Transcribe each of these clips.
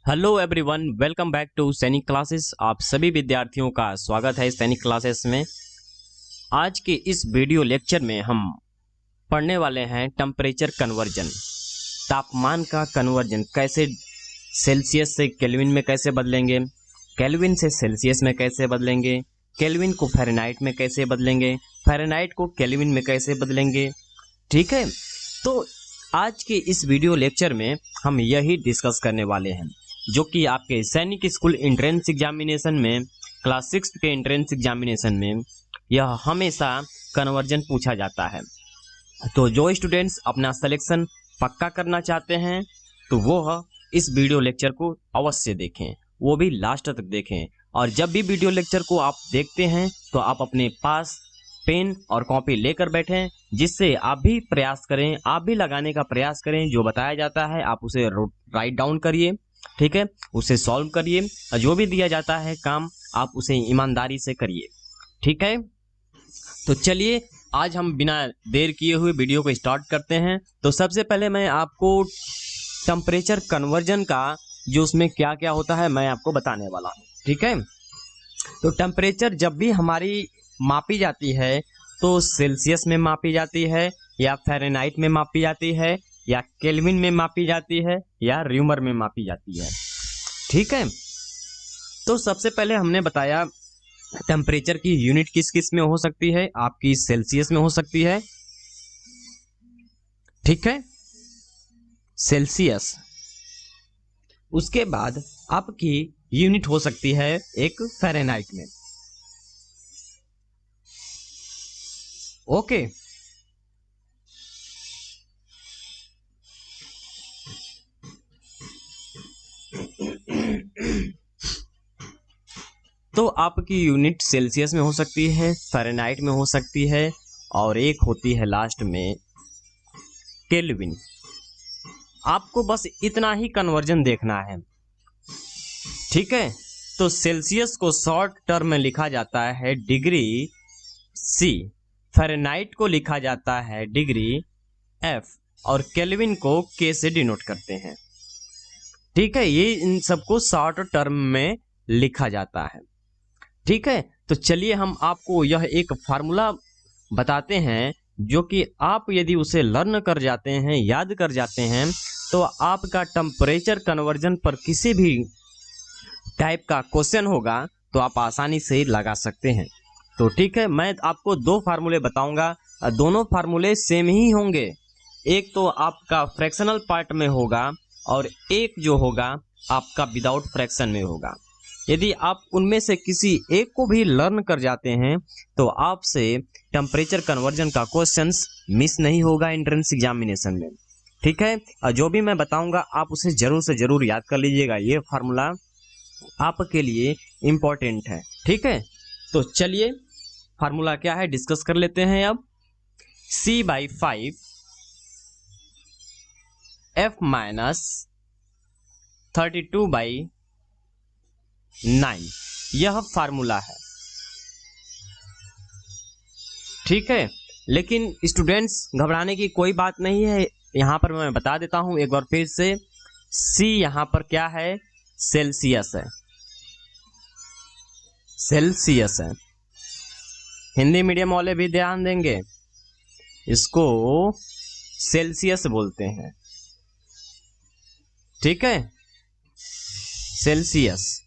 Hello everyone, welcome back to Sainik classes. आप सभी विद्यार्थियों का स्वागत है सैनिक क्लासेस में। आज के इस वीडियो लेक्चर में हम पढ़ने वाले हैं टेम्परेचर कन्वर्जन, तापमान का कन्वर्जन। कैसे सेल्सियस से केल्विन में कैसे बदलेंगे, केल्विन से सेल्सियस में कैसे बदलेंगे, केल्विन को फ़ारेनहाइट में कैसे बदलेंगे, फ़ारेनहाइट को केल्विन में कैसे बदलेंगे। ठीक है, तो आज के इस वीडियो लेक्चर में हम यही डिस्कस करने वाले हैं, जो कि आपके सैनिक स्कूल एंट्रेंस एग्जामिनेशन में, क्लास 6 के एंट्रेंस एग्जामिनेशन में यह हमेशा कन्वर्जन पूछा जाता है। तो जो स्टूडेंट्स अपना सिलेक्शन पक्का करना चाहते हैं तो वो इस वीडियो लेक्चर को अवश्य देखें, वो भी लास्ट तक देखें। और जब भी वीडियो लेक्चर को आप देखते हैं तो आप अपने पास पेन और कॉपी लेकर बैठें, जिससे आप भी प्रयास करें, आप भी लगाने का प्रयास करें। जो बताया जाता है आप उसे राइट डाउन करिए, ठीक है, उसे सॉल्व करिए, और जो भी दिया जाता है काम आप उसे ईमानदारी से करिए। ठीक है, तो चलिए आज हम बिना देर किए हुए वीडियो को स्टार्ट करते हैं। तो सबसे पहले मैं आपको टेम्परेचर कन्वर्जन का जो उसमें क्या क्या होता है मैं आपको बताने वाला हूँ। ठीक है, तो टेम्परेचर जब भी हमारी मापी जाती है तो सेल्सियस में मापी जाती है, या फ़ारेनहाइट में मापी जाती है, या केल्विन में मापी जाती है, या र्यूमर में मापी जाती है। ठीक है, तो सबसे पहले हमने बताया टेम्परेचर की यूनिट किस किस में हो सकती है। आपकी सेल्सियस में हो सकती है, ठीक है, सेल्सियस। उसके बाद आपकी यूनिट हो सकती है एक फ़ारेनहाइट में। ओके, तो आपकी यूनिट सेल्सियस में हो सकती है, फ़ारेनहाइट में हो सकती है, और एक होती है लास्ट में केल्विन। आपको बस इतना ही कन्वर्जन देखना है। ठीक है, तो सेल्सियस को शॉर्ट टर्म में लिखा जाता है डिग्री सी, फ़ारेनहाइट को लिखा जाता है डिग्री एफ, और केल्विन को के से डिनोट करते हैं। ठीक है, ये इन सबको शॉर्ट टर्म में लिखा जाता है। ठीक है, तो चलिए हम आपको यह एक फार्मूला बताते हैं, जो कि आप यदि उसे लर्न कर जाते हैं, याद कर जाते हैं, तो आपका टेम्परेचर कन्वर्जन पर किसी भी टाइप का क्वेश्चन होगा तो आप आसानी से लगा सकते हैं। तो ठीक है, मैं आपको दो फार्मूले बताऊंगा, दोनों फार्मूले सेम ही होंगे। एक तो आपका फ्रैक्शनल पार्ट में होगा और एक जो होगा आपका विदाउट फ्रैक्शन में होगा। यदि आप उनमें से किसी एक को भी लर्न कर जाते हैं तो आपसे टेम्परेचर कन्वर्जन का क्वेश्चंस मिस नहीं होगा एंट्रेंस एग्जामिनेशन में। ठीक है, और जो भी मैं बताऊंगा आप उसे जरूर से जरूर याद कर लीजिएगा, ये फार्मूला आपके लिए इम्पोर्टेंट है। ठीक है, तो चलिए फार्मूला क्या है डिस्कस कर लेते हैं अब। C/5 F माइनस 32/9, यह फार्मूला है। ठीक है, लेकिन स्टूडेंट्स घबराने की कोई बात नहीं है, यहाँ पर मैं बता देता हूँ एक बार फिर से। C यहाँ पर क्या है, सेल्सियस है, सेल्सियस है। हिंदी मीडियम वाले भी ध्यान देंगे, इसको सेल्सियस बोलते हैं। ठीक है, सेल्सियस।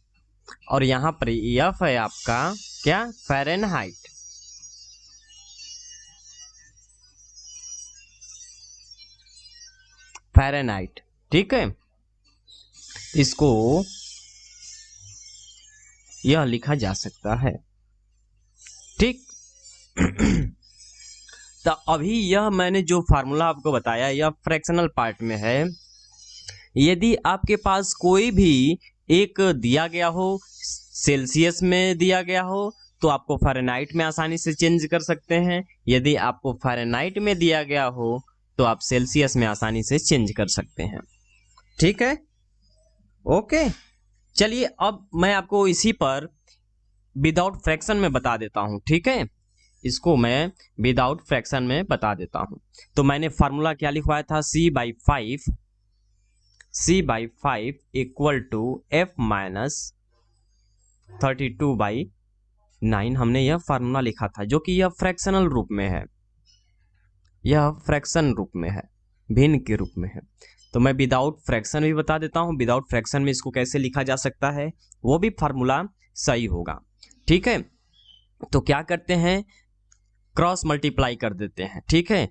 और यहां पर एफ है आपका क्या, फ़ारेनहाइट। फ़ारेनहाइट, ठीक है, इसको यह लिखा जा सकता है। ठीक तो अभी यह मैंने जो फार्मूला आपको बताया यह फ्रैक्शनल पार्ट में है। यदि आपके पास कोई भी एक दिया गया हो, सेल्सियस में दिया गया हो, तो आपको फ़ारेनहाइट में आसानी से चेंज कर सकते हैं। यदि आपको फ़ारेनहाइट में दिया गया हो तो आप सेल्सियस में आसानी से चेंज कर सकते हैं। ठीक है, ओके। चलिए अब मैं आपको इसी पर विदाउट फ्रैक्शन में बता देता हूं। ठीक है, इसको मैं विदाउट फ्रैक्शन में बता देता हूं। तो मैंने फार्मूला क्या लिखवाया था, C/5 c/5 equal to f minus 32/9 हमने यह फार्मूला लिखा था, जो कि यह फ्रैक्शनल रूप में है, यह फ्रैक्शन रूप में है, भिन्न के रूप में है। तो मैं विदाउट फ्रैक्शन भी बता देता हूं, विदाउट फ्रैक्शन में इसको कैसे लिखा जा सकता है, वो भी फार्मूला सही होगा। ठीक है, तो क्या करते हैं, क्रॉस मल्टीप्लाई कर देते हैं। ठीक है,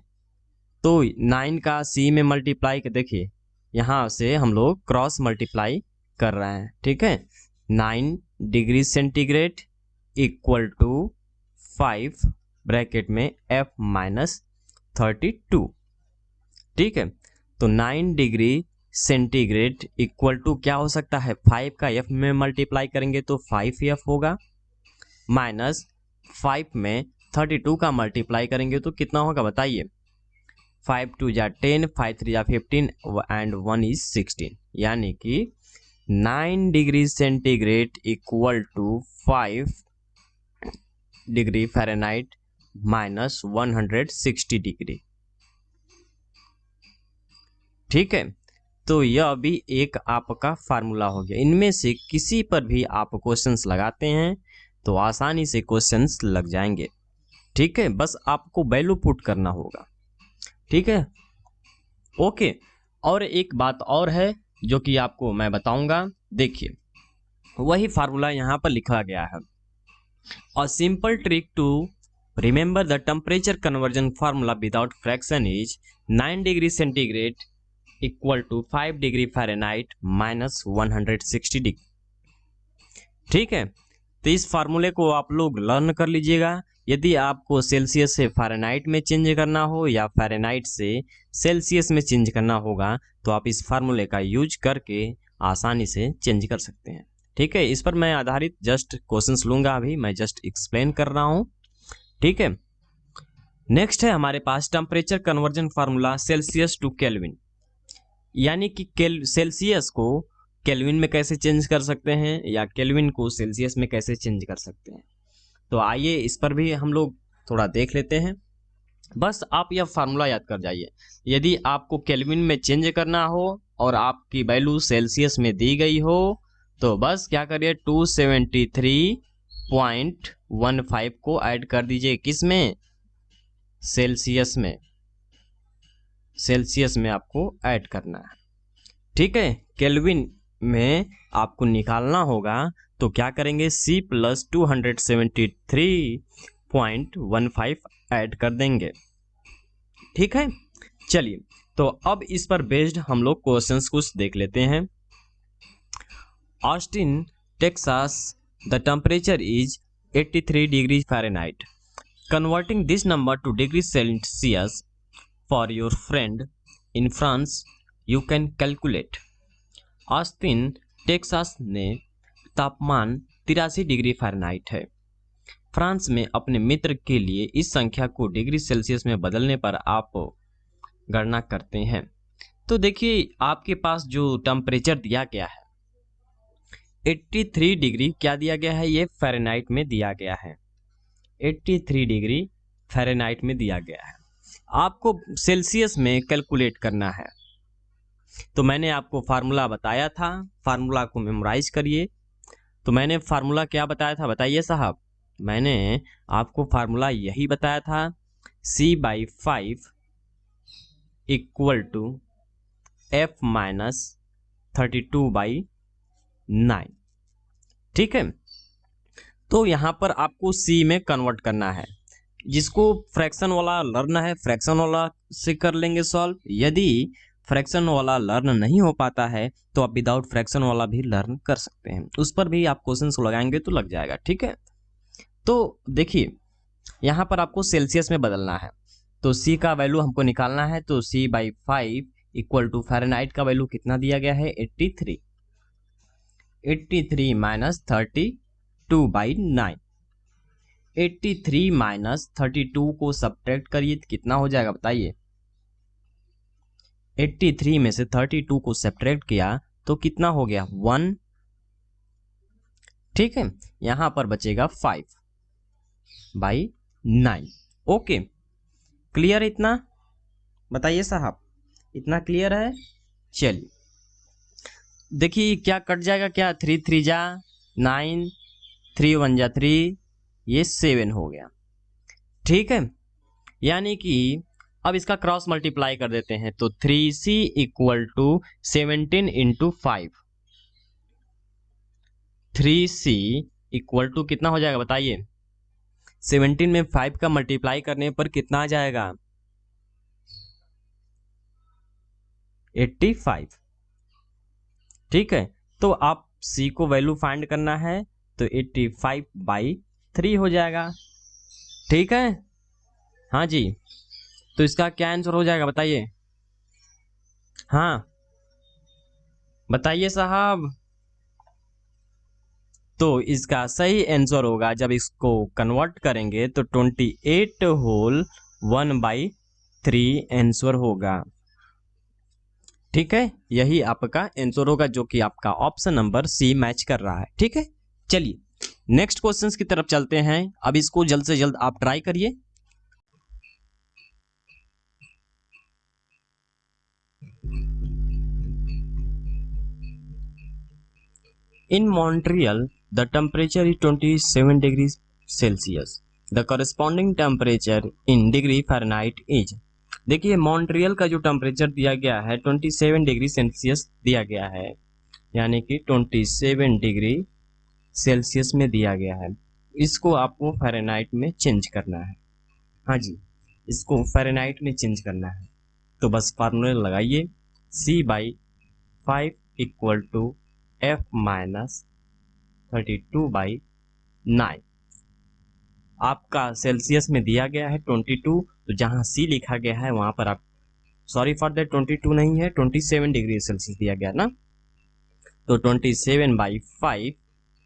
तो 9 का c में मल्टीप्लाई, देखिए यहाँ से हम लोग क्रॉस मल्टीप्लाई कर रहे हैं। ठीक है, 9 degree centigrade equal to 5 bracket में f माइनस 32। ठीक है, तो 9 डिग्री सेंटीग्रेड इक्वल टू क्या हो सकता है, 5 का f में मल्टीप्लाई करेंगे तो 5f होगा, माइनस 5 में 32 का मल्टीप्लाई करेंगे तो कितना होगा बताइए, 5 2 जा 10, 5 3 जा 15 एंड 1 इज 16, यानी कि 9 degree centigrade equal to 5 degree Fahrenheit minus 160 degree. ठीक है, तो यह भी एक आपका फार्मूला हो गया। इनमें से किसी पर भी आप क्वेश्चंस लगाते हैं तो आसानी से क्वेश्चंस लग जाएंगे। ठीक है, बस आपको वैल्यू पुट करना होगा। ठीक है, ओके। और एक बात और है जो कि आपको मैं बताऊंगा, देखिए वही फार्मूला यहाँ पर लिखा गया है। A simple trick to remember the temperature conversion formula without fraction is 9 degree centigrade equal to 5 degree Fahrenheit minus 160 degree. ठीक है, तो इस फार्मूले को आप लोग लर्न कर लीजिएगा। यदि आपको सेल्सियस से फ़ारेनहाइट में चेंज करना हो या फ़ारेनहाइट से सेल्सियस में चेंज करना होगा तो आप इस फार्मूले का यूज करके आसानी से चेंज कर सकते हैं। ठीक है, इस पर मैं आधारित जस्ट क्वेश्चंस लूंगा, अभी मैं जस्ट एक्सप्लेन कर रहा हूं। ठीक है, नेक्स्ट है हमारे पास temperature conversion formula Celsius to Kelvin, यानी कि सेल्सियस को केल्विन में कैसे चेंज कर सकते हैं या केल्विन को सेल्सियस में कैसे चेंज कर सकते हैं। तो आइए इस पर भी हम लोग थोड़ा देख लेते हैं। बस आप यह फार्मूला याद कर जाइए, यदि आपको केल्विन में चेंज करना हो और आपकी वैल्यू सेल्सियस में दी गई हो तो बस क्या करिए, 273.15 को ऐड कर दीजिए, किस में, सेल्सियस में, सेल्सियस में आपको ऐड करना है। ठीक है, केल्विन में आपको निकालना होगा तो क्या करेंगे, C प्लस 273.15 ऐड कर देंगे। ठीक है, चलिए तो अब इस पर बेस्ड हम लोग क्वेश्चंस कुछ देख लेते हैं। Austin Texas the temperature is 83 degree Fahrenheit, converting this number two degree Celsius for your friend in France you can calculate. Austin Texas ने तापमान 83 डिग्री फ़ारेनहाइट है। फ्रांस में अपने मित्र के लिए इस संख्या को डिग्री सेल्सियस में बदलने पर आप गणना करते हैं। तो देखिए आपके पास जो टेम्परेचर दिया गया है 83 डिग्री क्या दिया गया है, ये फ़ारेनहाइट में दिया गया है, 83 डिग्री फ़ारेनहाइट में दिया गया है। आपको सेल्सियस में कैलकुलेट करना है। तो मैंने आपको फार्मूला बताया था, फार्मूला को मेमोराइज करिए। तो मैंने फार्मूला क्या बताया था बताइए साहब, मैंने आपको फार्मूला यही बताया था, C/5 equal to F minus 32/9। ठीक है, तो यहाँ पर आपको C में कन्वर्ट करना है। जिसको फ्रैक्शन वाला लर्न है फ्रैक्शन वाला से कर लेंगे सॉल्व। यदि फ्रैक्शन वाला लर्न नहीं हो पाता है तो आप विदाउट फ्रैक्शन वाला भी लर्न कर सकते हैं, उस पर भी आप क्वेश्चंस लगाएंगे तो लग जाएगा। ठीक है, तो देखिए यहाँ पर आपको सेल्सियस में बदलना है तो C का वैल्यू हमको निकालना है। तो C/5 इक्वल टू फ़ारेनहाइट का वैल्यू कितना दिया गया है, 83, 83 माइनस 32/9, 83 माइनस 32 को सब्ट्रैक्ट करिए तो कितना हो जाएगा बताइए, 83 में से 32 को सब्ट्रैक्ट किया तो कितना हो गया, 1। ठीक है, यहां पर बचेगा 5/9। ओके, क्लियर इतना, बताइए साहब इतना क्लियर है। चलिए देखिए क्या कट जाएगा, क्या 3 3 जा 9, 3 1 जा 3, ये 7 हो गया। ठीक है, यानी कि अब इसका क्रॉस मल्टीप्लाई कर देते हैं तो 3c equal to 17 into 5। 3c equal to कितना हो जाएगा बताइए? 17 में 5 का मल्टीप्लाई करने पर कितना आ जाएगा? 85। ठीक है, तो आप c को वैल्यू फाइंड करना है तो 85/3 हो जाएगा। ठीक है, हाँ जी, तो इसका क्या आंसर हो जाएगा बताइए? हाँ बताइए साहब। तो इसका सही आंसर होगा, जब इसको कन्वर्ट करेंगे तो 28 होल 1/3 आंसर होगा। ठीक है, यही आपका आंसर होगा, जो कि आपका ऑप्शन नंबर सी मैच कर रहा है। ठीक है, चलिए नेक्स्ट क्वेश्चंस की तरफ चलते हैं। अब इसको जल्द से जल्द आप ट्राई करिए। In Montreal, the temperature is 27 degrees Celsius. The corresponding temperature in degree Fahrenheit is। देखिए मॉन्ट्रियल का जो टेम्परेचर दिया गया है 27 डिग्री सेल्सियस दिया गया है, यानी कि 27 डिग्री सेल्सियस में दिया गया है। इसको आपको फ़ारेनहाइट में चेंज करना है। हाँ जी, इसको फ़ारेनहाइट में चेंज करना है। तो बस फार्मूला लगाइए, C/5 इक्वल टू F-32/9। आपका सेल्सियस में दिया गया है 22, तो जहाँ C लिखा गया है वहाँ पर आप, सॉरी फॉर दैट, 22 नहीं है, 27 डिग्री सेल्सियस दिया गया ना, तो 27/5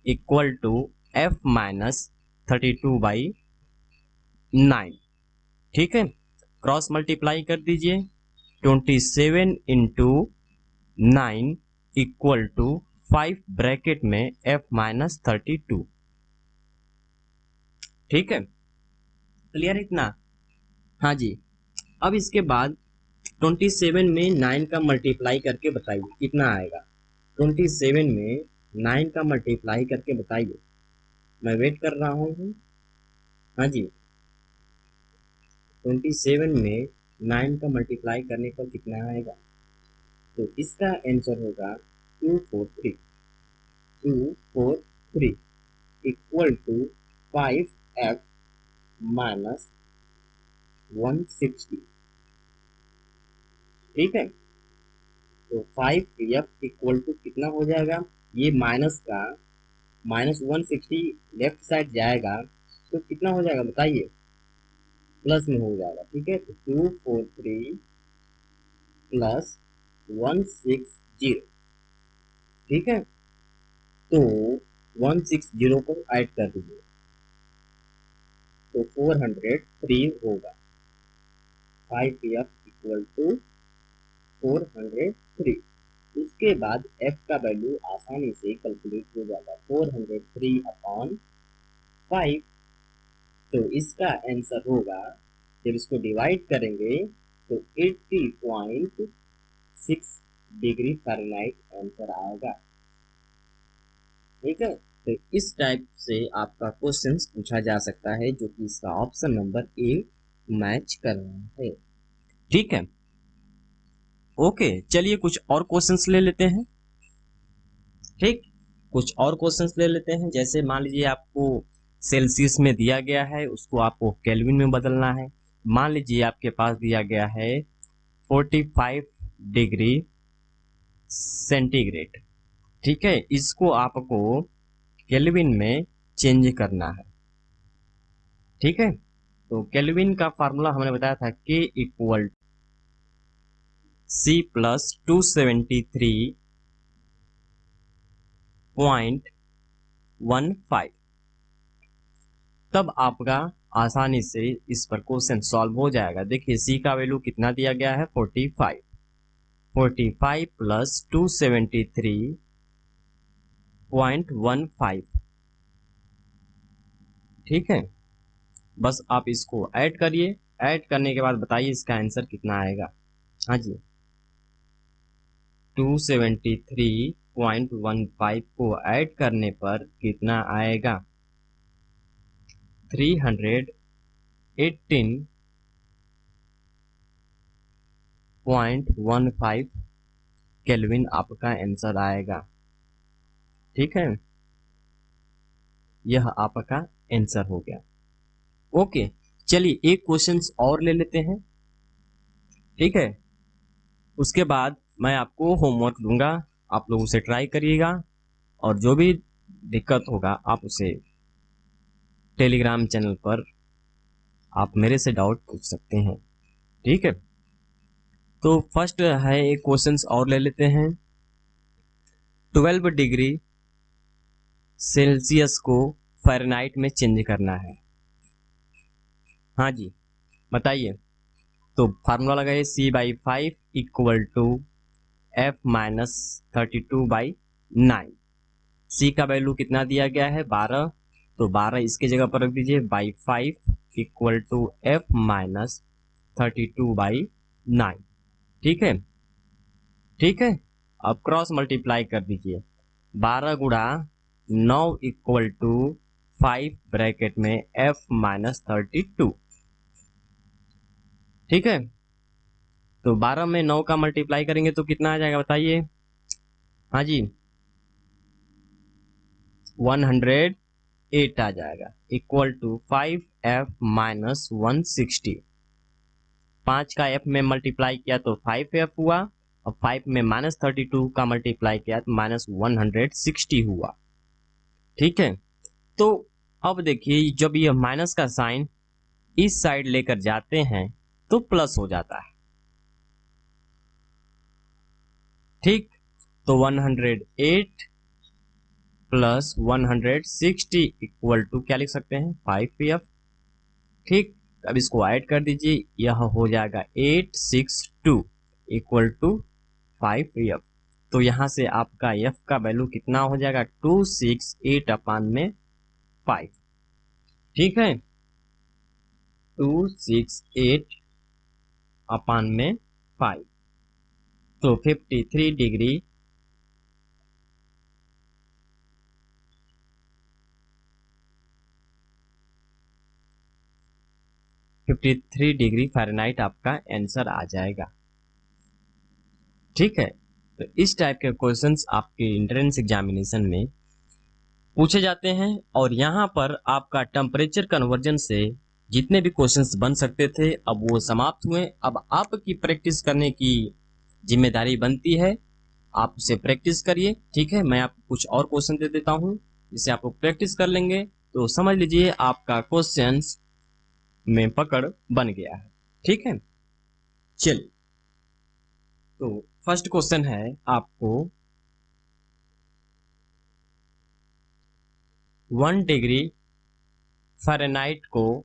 इक्वल टू F-32/9। ठीक है, क्रॉस मल्टीप्लाई कर दीजिए, 27 इंटू 9 इक्वल टू 5 ब्रैकेट में F-32। ठीक है, क्लियर इतना? हाँ जी, अब इसके बाद 27 में 9 का मल्टीप्लाई करके बताइए कितना आएगा। 27 में 9 का मल्टीप्लाई करके बताइए, मैं वेट कर रहा हूँ। हाँ जी, 27 में 9 का मल्टीप्लाई करने पर कितना आएगा? तो इसका आंसर होगा 243। 243 इक्वल टू 5F माइनस 160। ठीक है, तो 5F इक्वल टू कितना हो जाएगा? ये माइनस का -160 लेफ्ट साइड जाएगा तो कितना हो जाएगा बताइए? प्लस में हो जाएगा। ठीक है, तो 243 प्लस 160। ठीक है, तो 160 को ऐड कर दीजिए तो 403 होगा। 5F equal to 403। उसके बाद F का वैल्यू आसानी से कैलकुलेट हो जाएगा, 403/5। तो इसका आंसर होगा, जब इसको डिवाइड करेंगे तो 80.6 डिग्री फ़ारेनहाइट आंसर आएगा। ठीक है, तो इस टाइप से आपका क्वेश्चन पूछा जा सकता है, जो कि इसका ऑप्शन नंबर ए मैच कर रहा है। ठीक है, ओके, चलिए कुछ और क्वेश्चंस ले लेते हैं। ठीक, कुछ और क्वेश्चंस ले लेते हैं। जैसे मान लीजिए आपको सेल्सियस में दिया गया है, उसको आपको केल्विन में बदलना है। मान लीजिए आपके पास दिया गया है 45 डिग्री सेंटीग्रेड। ठीक है, इसको आपको केल्विन में चेंज करना है। ठीक है, तो केल्विन का फार्मूला हमने बताया था, K इक्वल C प्लस 273.15। तब आपका आसानी से इस पर क्वेश्चन सॉल्व हो जाएगा। देखिए C का वैल्यू कितना दिया गया है 45। 45 प्लस 273.15। ठीक है, बस आप इसको ऐड करिए, ऐड करने के बाद बताइए इसका आंसर कितना आएगा। हाँ जी, 273.15 को ऐड करने पर कितना आएगा? 318.15 केल्विन आपका आंसर आएगा। ठीक है, यह आपका आंसर हो गया। ओके, चलिए एक क्वेश्चन और ले लेते हैं। ठीक है, उसके बाद मैं आपको होमवर्क दूंगा, आप लोग उसे ट्राई करिएगा और जो भी दिक्कत होगा आप उसे टेलीग्राम चैनल पर आप मेरे से डाउट पूछ सकते हैं। ठीक है, तो फर्स्ट है एक क्वेश्चन और ले लेते हैं। 12 डिग्री सेल्सियस को फ़ारेनहाइट में चेंज करना है। हाँ जी, बताइए। तो फार्मूला लगाइए, C/5 equal to F minus 32/9। C का वैल्यू कितना दिया गया है? 12, तो 12 इसके जगह पर रख दीजिए। By 5 equal to F minus 32/9। ठीक है, ठीक है, अब क्रॉस मल्टीप्लाई कर दीजिए। 12 गुणा 9 इक्वल टू 5 ब्रैकेट में F माइनस 32। ठीक है, तो 12 में 9 का मल्टीप्लाई करेंगे तो कितना आ जाएगा बताइए? हाँ जी, 108 आ जाएगा, इक्वल टू 5F माइनस 160। 5 का F में मल्टीप्लाई किया तो 5F हुआ, और 5 में माइनस 32 का मल्टीप्लाई किया तो माइनस 160 हुआ। ठीक है, तो अब देखिए जब ये माइनस का साइन इस साइड लेकर जाते हैं तो प्लस हो जाता है। ठीक, तो 108 प्लस 160 इक्वल टू क्या लिख सकते हैं? 5F। ठीक, अब इसको ऐड कर दीजिए, यह हो जाएगा 862 इक्वल टू 5F। तो यहां से आपका F का वैल्यू कितना हो जाएगा? 268/5। ठीक है, 268/5। तो 53 डिग्री 53 डिग्री फ़ारेनहाइट आपका आंसर आ जाएगा। ठीक है, तो इस टाइप के क्वेश्चंस आपके एंट्रेंस एग्जामिनेशन में पूछे जाते हैं, और यहाँ पर आपका टेम्परेचर कन्वर्जन से जितने भी क्वेश्चंस बन सकते थे अब वो समाप्त हुए। अब आपकी प्रैक्टिस करने की जिम्मेदारी बनती है, आप उसे प्रैक्टिस करिए। ठीक है, मैं आपको कुछ और क्वेश्चन दे देता हूँ, जिसे आप प्रैक्टिस कर लेंगे तो समझ लीजिए आपका क्वेश्चंस में पकड़ बन गया है। ठीक है, चलिए, तो फर्स्ट क्वेश्चन है आपको 1 डिग्री फ़ारेनहाइट को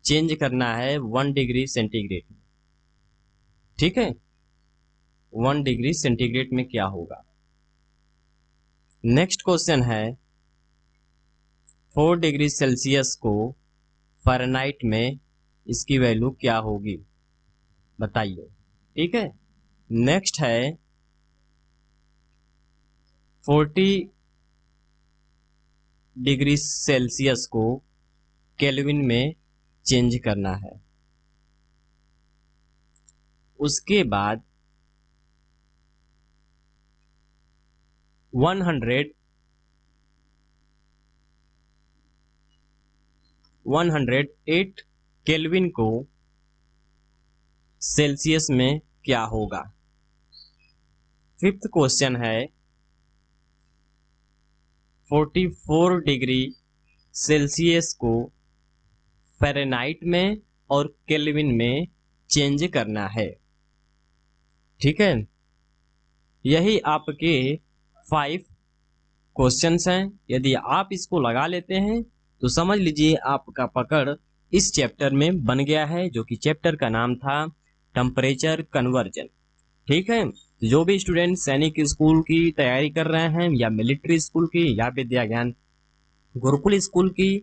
चेंज करना है 1 डिग्री सेंटीग्रेड में। ठीक है, 1 डिग्री सेंटीग्रेड में क्या होगा? नेक्स्ट क्वेश्चन है 4 डिग्री सेल्सियस को फ़ारेनहाइट में इसकी वैल्यू क्या होगी? बताइए। ठीक है, नेक्स्ट है 40 डिग्री सेल्सियस को केल्विन में चेंज करना है। उसके बाद 108 केल्विन को सेल्सियस में क्या होगा? फिफ्थ क्वेश्चन है 44 डिग्री सेल्सियस को फ़ारेनहाइट में और केल्विन में चेंज करना है। ठीक है, यही आपके 5 क्वेश्चंस हैं। यदि आप इसको लगा लेते हैं तो समझ लीजिए आपका पकड़ इस चैप्टर में बन गया है, जो कि चैप्टर का नाम था टेम्परेचर कन्वर्जन। ठीक है, जो भी स्टूडेंट सैनिक स्कूल की तैयारी कर रहे हैं, या मिलिट्री स्कूल की, या विद्या ज्ञान गुरुकुल स्कूल की,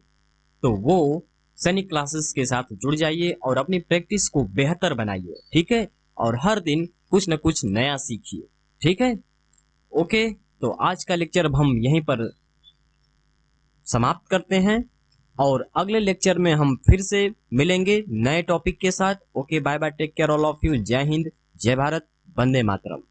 तो वो सैनिक क्लासेस के साथ जुड़ जाइए और अपनी प्रैक्टिस को बेहतर बनाइए। ठीक है, और हर दिन कुछ न कुछ नया सीखिए। ठीक है, ओके। तो आज का लेक्चर अब हम यहीं पर समाप्त करते हैं और अगले लेक्चर में हम फिर से मिलेंगे नए टॉपिक के साथ। Okay, bye bye, take care all of you. जय हिंद, जय भारत, वंदे मातरम।